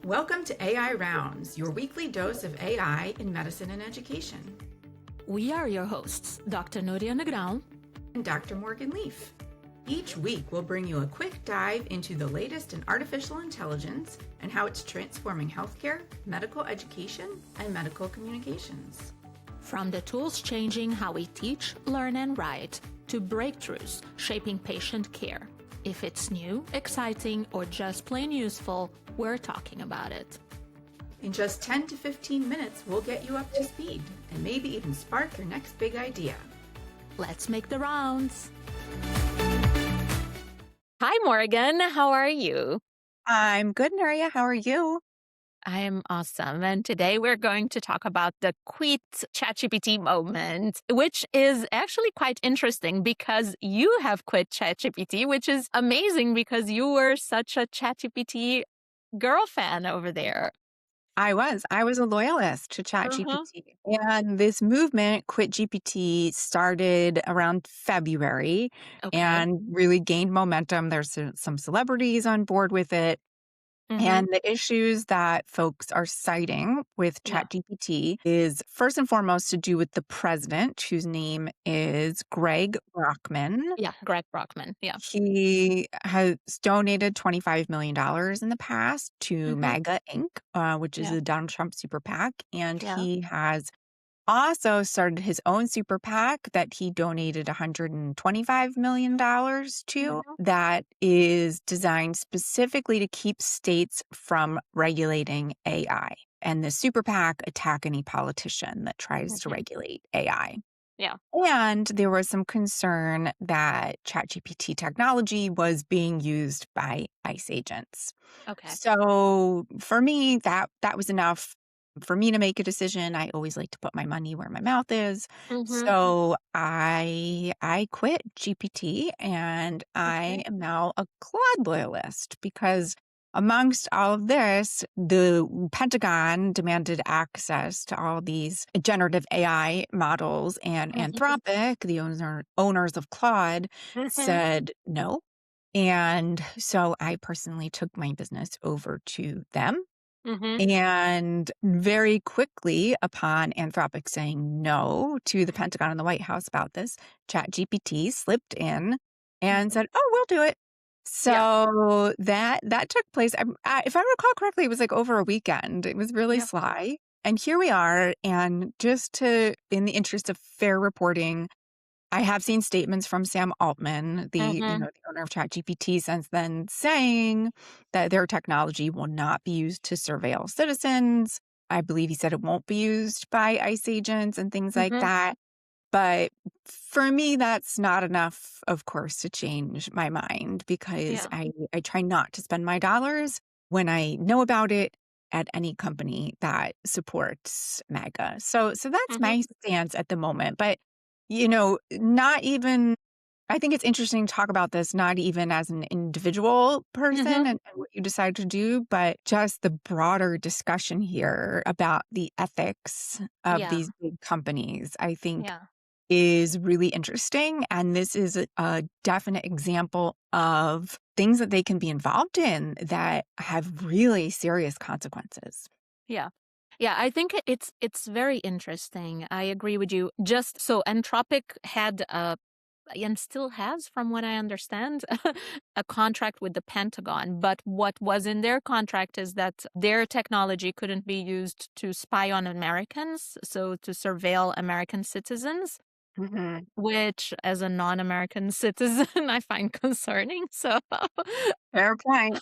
Welcome to AI Rounds, your weekly dose of AI in medicine and education. We are your hosts, Dr. Nuria and Dr. Morgan Leaf. Each week, we'll bring you a quick dive into the latest in artificial intelligence and how it's transforming healthcare, medical education, and medical communications. From the tools changing how we teach, learn, and write, to breakthroughs shaping patient care. If it's new, exciting, or just plain useful, we're talking about it. In just 10 to 15 minutes, we'll get you up to speed and maybe even spark your next big idea. Let's make the rounds. Hi, Morgan. How are you? I'm good, Nuria. How are you? I am awesome. And today we're going to talk about the quit ChatGPT moment, which is actually quite interesting because you have quit ChatGPT, which is amazing because you were such a ChatGPT girl fan over there. I was a loyalist to ChatGPT. And this movement, Quit GPT, started around February and really gained momentum. There's some celebrities on board with it. And the issues that folks are citing with ChatGPT is first and foremost to do with the president, whose name is Greg Brockman. Yeah, Greg Brockman. Yeah. He has donated $25 million in the past to MAGA Inc., which is a Donald Trump super PAC. And he has also started his own super PAC that he donated $125 million to that is designed specifically to keep states from regulating AI. And the super PAC attack any politician that tries to regulate AI. Yeah. And there was some concern that ChatGPT technology was being used by ICE agents. Okay. So for me, that was enough for me to make a decision. I always like to put my money where my mouth is. So I quit GPT and I am now a Claude loyalist because amongst all of this, the Pentagon demanded access to all these generative AI models, and Anthropic, the owners of Claude, said no. And so I personally took my business over to them. And very quickly, upon Anthropic saying no to the Pentagon and the White House about this, ChatGPT slipped in and said, "Oh, we'll do it." So that took place. If I recall correctly, it was like over a weekend. It was really sly. And here we are. And in the interest of fair reporting, I have seen statements from Sam Altman, the owner of ChatGPT, since then saying that their technology will not be used to surveil citizens. I believe he said it won't be used by ICE agents and things like that. But for me, that's not enough, of course, to change my mind because I try not to spend my dollars when I know about it at any company that supports MAGA. So that's my stance at the moment. But not even, I think it's interesting to talk about this, not even as an individual person and what you decide to do, but just the broader discussion here about the ethics of these big companies, I think is really interesting. And this is a definite example of things that they can be involved in that have really serious consequences. Yeah. Yeah, I think it's very interesting. I agree with you. Just so Anthropic had and still has, from what I understand, a contract with the Pentagon. But what was in their contract is that their technology couldn't be used to spy on Americans, so to surveil American citizens. Which, as a non-American citizen, I find concerning. So, fair point.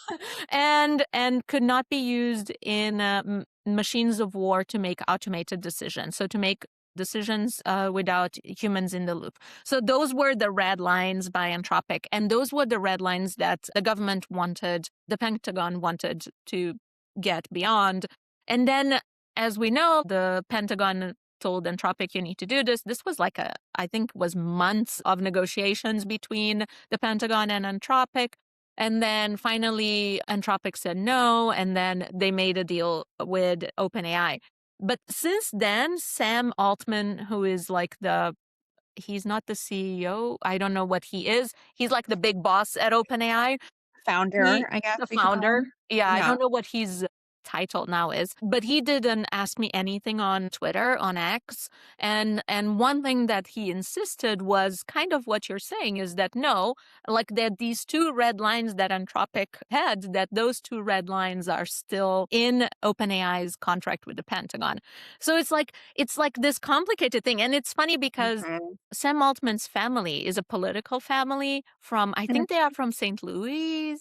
And could not be used in machines of war to make automated decisions. So to make decisions without humans in the loop. So those were the red lines by Anthropic, and those were the red lines that the government wanted, the Pentagon wanted to get beyond. And then, as we know, the Pentagon told Anthropic, you need to do this. This was I think was months of negotiations between the Pentagon and Anthropic. And then finally, Anthropic said no, and then they made a deal with OpenAI. But since then, Sam Altman, who is he's not the CEO. I don't know what he is. He's like the big boss at OpenAI. Founder, I guess. The founder. Yeah, I don't know what his title now is, but he did an Ask Me Anything on Twitter, on X. And one thing that he insisted was kind of what you're saying, is that no, like that these two red lines that Anthropic had, that those two red lines are still in OpenAI's contract with the Pentagon. So it's like this complicated thing. And it's funny because Sam Altman's family is a political family from, I think they are from St. Louis.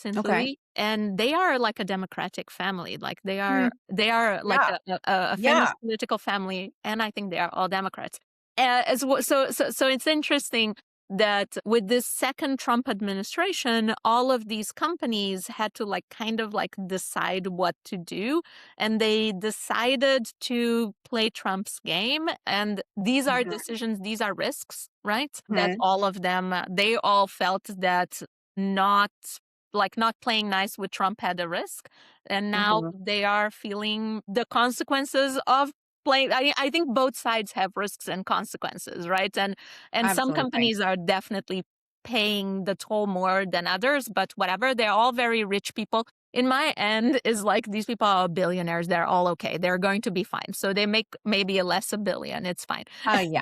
Okay. And they are like a democratic family. Like they are like Yeah. a Yeah. famous political family, and I think they are all Democrats. So it's interesting that with this second Trump administration, all of these companies had to like kind of like decide what to do, and they decided to play Trump's game. And these are decisions, these are risks, right? That all of them, they all felt that not playing nice with Trump had a risk. And now they are feeling the consequences of playing. I think both sides have risks and consequences, right? And some Absolutely. companies are definitely paying the toll more than others, but whatever, they're all very rich people. In my end is like, these people are billionaires. They're all okay. They're going to be fine. So they make maybe less $1 billion. It's fine. Yeah,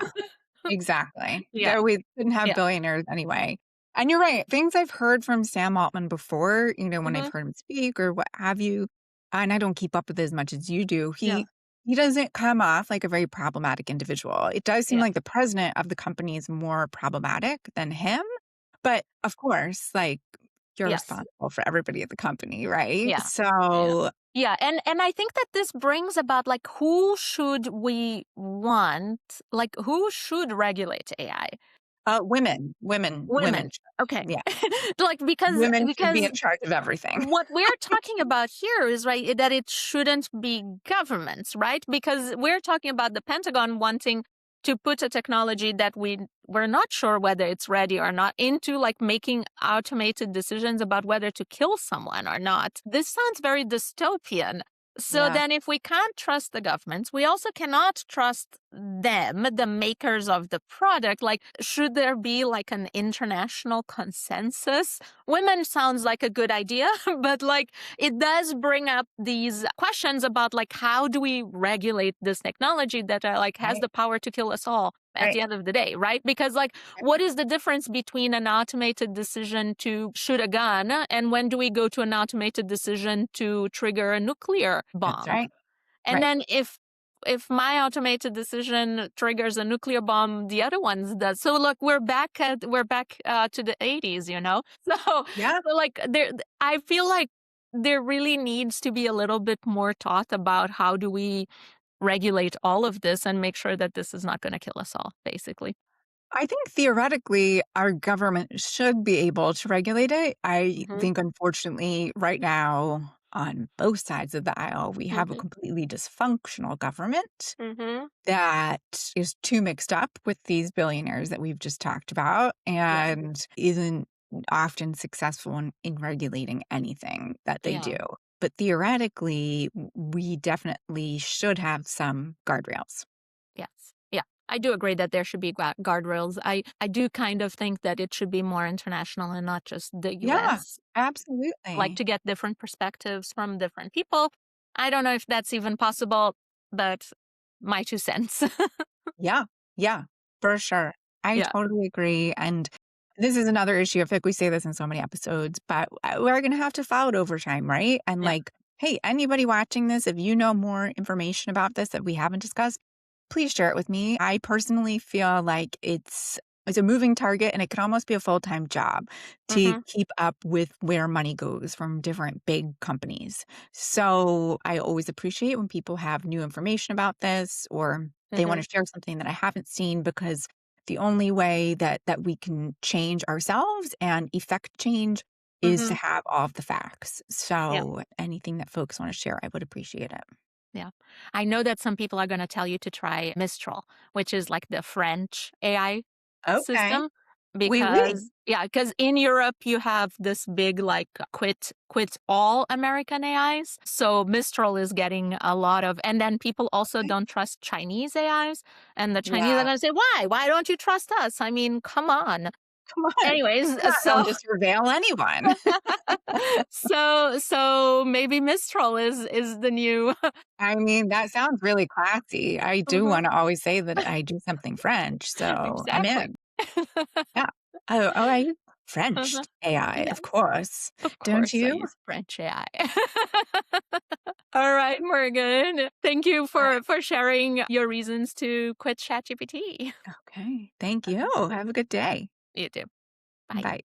exactly. Yeah. There, we couldn't have Yeah. billionaires anyway. And you're right. Things I've heard from Sam Altman before, when I've heard him speak or what have you, and I don't keep up with it as much as you do, he doesn't come off like a very problematic individual. It does seem like the president of the company is more problematic than him. But of course, like, you're responsible for everybody at the company, right? Yeah. So Yeah, and I think that this brings about like, who should we want? Like, who should regulate AI? women. Okay. Yeah. Like, Women should be because in charge of everything. what we're talking about here is, right, that it shouldn't be governments, right? Because we're talking about the Pentagon wanting to put a technology that we're not sure whether it's ready or not into like making automated decisions about whether to kill someone or not. This sounds very dystopian. So then if we can't trust the governments, we also cannot trust them, the makers of the product. Like, should there be like an international consensus? Women sounds like a good idea, but like it does bring up these questions about like, how do we regulate this technology that like has the power to kill us all at the end of the day, right? Because like, what is the difference between an automated decision to shoot a gun and when do we go to an automated decision to trigger a nuclear bomb? That's right. And then if my automated decision triggers a nuclear bomb, the other ones does. So look, we're back to the 80s, So like I feel like there really needs to be a little bit more thought about how do we regulate all of this and make sure that this is not going to kill us all, basically. I think theoretically our government should be able to regulate it. I think, unfortunately, right now on both sides of the aisle, we have a completely dysfunctional government that is too mixed up with these billionaires that we've just talked about and isn't often successful in regulating anything that they do. But theoretically, we definitely should have some guardrails. Yes. Yeah. I do agree that there should be guardrails. I do kind of think that it should be more international and not just the US. Yeah, absolutely. Like to get different perspectives from different people. I don't know if that's even possible, but my 2 cents. Yeah, for sure. I totally agree. And this is another issue. I feel like we say this in so many episodes, but we're going to have to follow it over time, right? And like, hey, anybody watching this, if you know more information about this that we haven't discussed, please share it with me. I personally feel like it's a moving target and it could almost be a full-time job to keep up with where money goes from different big companies. So I always appreciate when people have new information about this or they want to share something that I haven't seen, because the only way that we can change ourselves and effect change is to have all of the facts. So anything that folks want to share, I would appreciate it. Yeah. I know that some people are going to tell you to try Mistral, which is like the French AI system. Because because in Europe you have this big like quit all American AIs. So Mistral is getting a lot of, and then people also don't trust Chinese AIs, and the Chinese are going to say, why don't you trust us? I mean, come on. Come on. Anyways, I'm not known to surveil anyone. so maybe Mistral is the new. I mean, that sounds really classy. I do Uh-huh. wanna always say that I do something French, so I'm Exactly. in. Yeah. Oh, I use French Uh-huh. AI, Yeah, of course. of Don't course I you? use French AI. All right, Morgan. Thank you Alright. for sharing your reasons to quit ChatGPT. Okay. Thank you. Have a good day. You too. Bye. Bye.